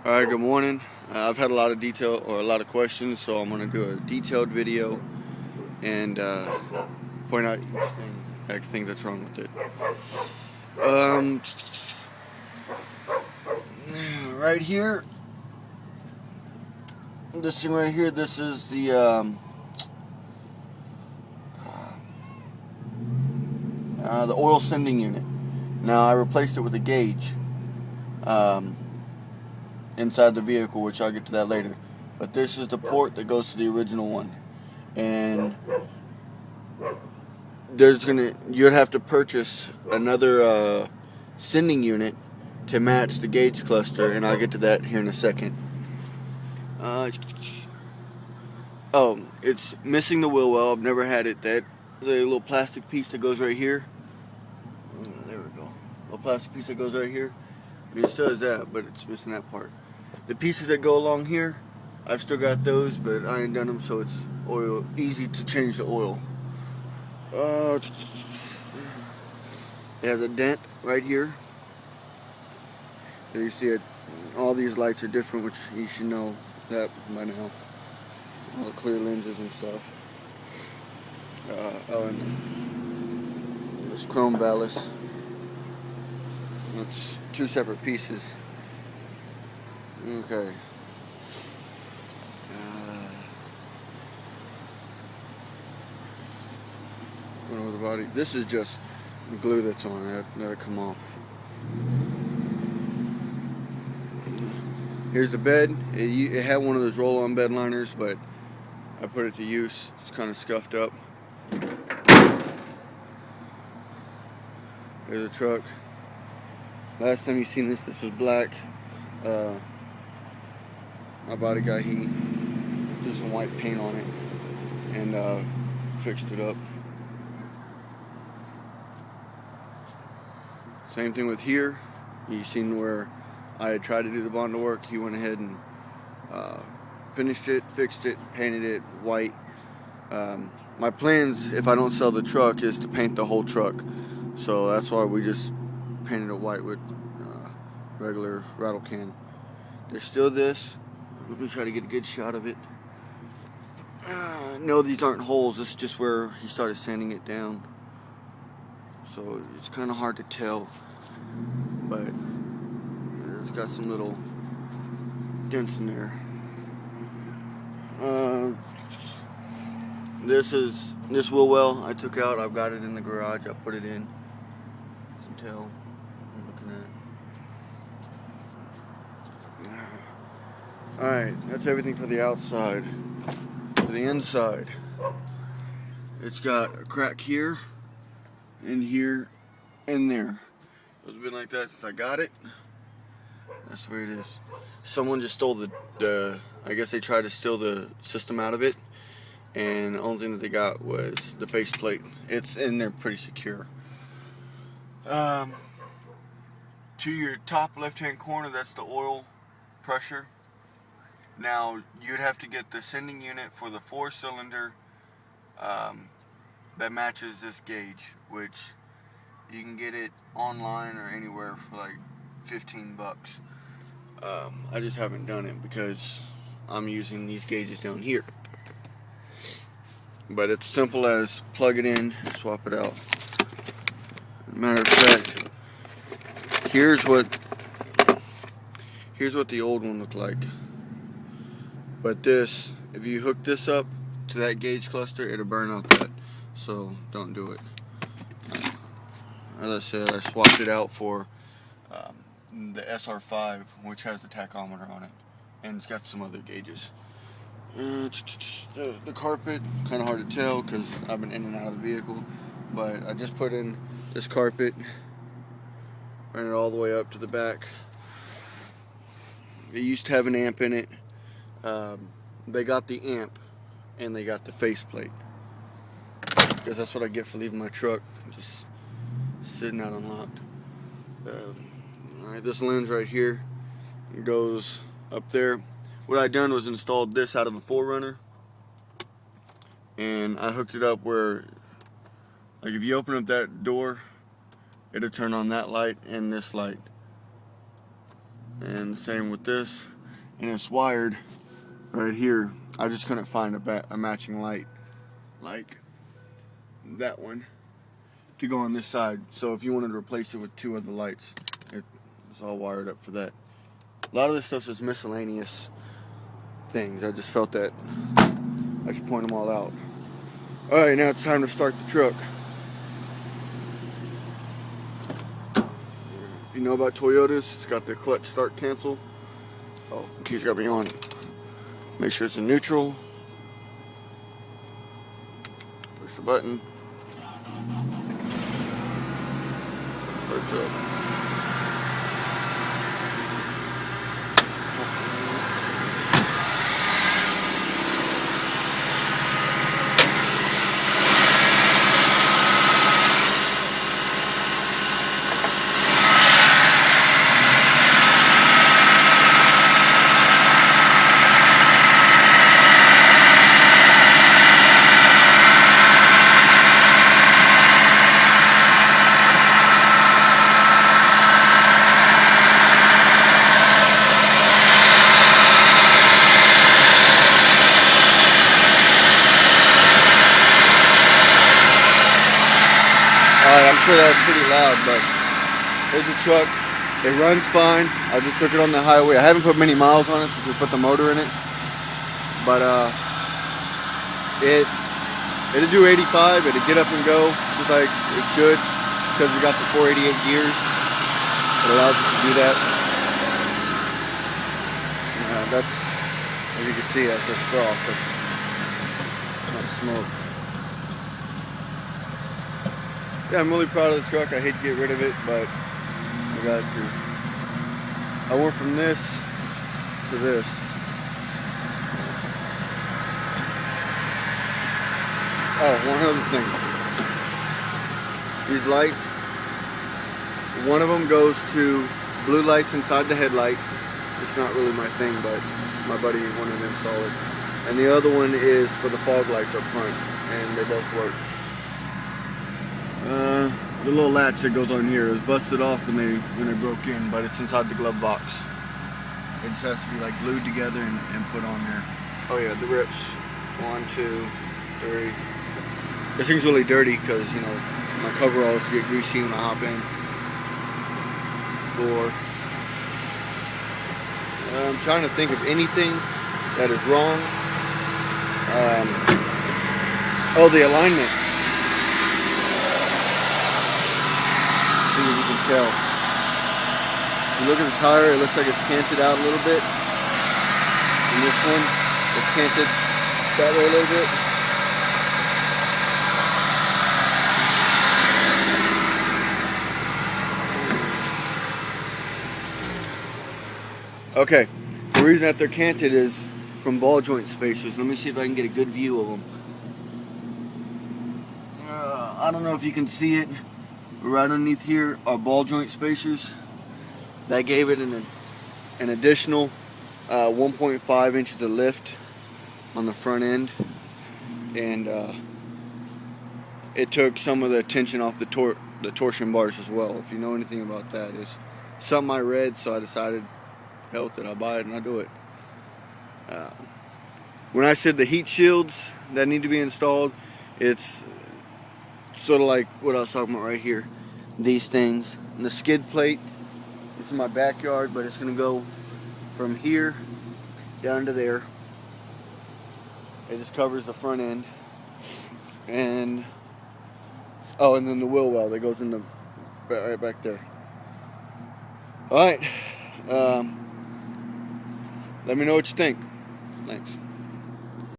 Alright, good morning. I've had a lot of questions, so I'm going to do a detailed video and point out each thing that's wrong with it. Right here, this thing right here, this is the oil sending unit. Now I replaced it with a gauge inside the vehicle, which I'll get to that later. But this is the port that goes to the original one, and you'd have to purchase another sending unit to match the gauge cluster, and I'll get to that here in a second. Oh, it's missing the wheel well. I've never had it. That the little plastic piece that goes right here. There we go. A plastic piece that goes right here. It still has that, but it's missing that part. The pieces that go along here, I've still got those, but I ain't done them, so it's easy to change the oil. It has a dent right here. There you see it. All these lights are different, which you should know that by now. All the clear lenses and stuff. And this chrome ballast. It's two separate pieces. Okay. Over the body. This is just the glue that's on it. That'll come off. Here's the bed. It had one of those roll-on bed liners, but I put it to use. It's kind of scuffed up. There's a truck. Last time you seen this was black. My body guy, he threw some white paint on it and fixed it up. Same thing with here. You seen where I had tried to do the bond to work. He went ahead and finished it, fixed it, painted it white. My plans, if I don't sell the truck, is to paint the whole truck. So that's why we just painted it white with regular rattle can. There's still this. Let me try to get a good shot of it. No, these aren't holes. This is just where he started sanding it down. So it's kind of hard to tell. But it's got some little dents in there. This wheel well I took out. I've got it in the garage. I put it in. You can tell. I'm looking at. Alright, that's everything for the outside. For the inside, it's got a crack here, and here, and there. It's been like that since I got it. That's where it is. Someone just stole the I guess they tried to steal the system out of it, and the only thing that they got was the faceplate. It's in there pretty secure. To your top left-hand corner, that's the oil pressure. Now, you'd have to get the sending unit for the 4-cylinder that matches this gauge, which you can get it online or anywhere for like $15. I just haven't done it because I'm using these gauges down here. But it's simple as plug it in, swap it out. Matter of fact, here's what the old one looked like. But this, if you hook this up to that gauge cluster, it'll burn out that. So don't do it. As I said, I swapped it out for the SR5, which has the tachometer on it, and it's got some other gauges. The carpet, kind of hard to tell because I've been in and out of the vehicle, but I just put in this carpet, ran it all the way up to the back. It used to have an amp in it. They got the amp and they got the faceplate, because that's what I get for leaving my truck just sitting out unlocked. Alright, this lens right here goes up there. What I done was installed this out of a 4Runner, and I hooked it up where, like, if you open up that door, it'll turn on that light and this light. And same with this. and it's wired right here. I just couldn't find a matching light like that one to go on this side. So if you wanted to replace it with 2 other lights, it's all wired up for that. A lot of this stuff's just miscellaneous things. I just felt that I should point them all out. Alright, now it's time to start the truck. If you know about Toyotas, it's got the clutch start cancel. Oh, the key's gotta be on. Make sure it's in neutral. Push the button. Starts up. I'm sure that was pretty loud, but there's the truck. It runs fine. I just took it on the highway. I haven't put many miles on it since we put the motor in it, but it'll do 85. It'll get up and go just like it should because we got the 488 gears. It allows us to do that. That's, as you can see, that's just frost. That's not smoke. Yeah, I'm really proud of the truck. I hate to get rid of it, but I got to. I went from this to this. Oh, one other thing. These lights, one of them goes to blue lights inside the headlight. It's not really my thing, but my buddy wanted to install it. And the other one is for the fog lights up front, and they both work. The little latch that goes on here is busted off when they broke in, but it's inside the glove box. It just has to be like glued together and put on there. Oh yeah, the rips. 1, 2, 3. This thing's really dirty because, you know, my coveralls get greasy when I hop in. 4. I'm trying to think of anything that is wrong. Oh, the alignment. See if you can tell. If you look at the tire, it looks like it's canted out a little bit. And this one is canted that way a little bit. Okay, the reason that they're canted is from ball joint spacers. Let me see if I can get a good view of them. I don't know if you can see it. Right underneath here are ball joint spacers. That gave it an additional 1.5 inches of lift on the front end, and it took some of the tension off the torsion bars as well. If you know anything about that, it's something I read, so I decided, hell with it, I'll buy it and I'll do it. When I said the heat shields that need to be installed, it's sort of like what I was talking about right here. These things. And the skid plate, it's in my backyard, but it's going to go from here down to there. It just covers the front end. And, oh, and then the wheel well that goes in the, right back there. Alright. Let me know what you think. Thanks.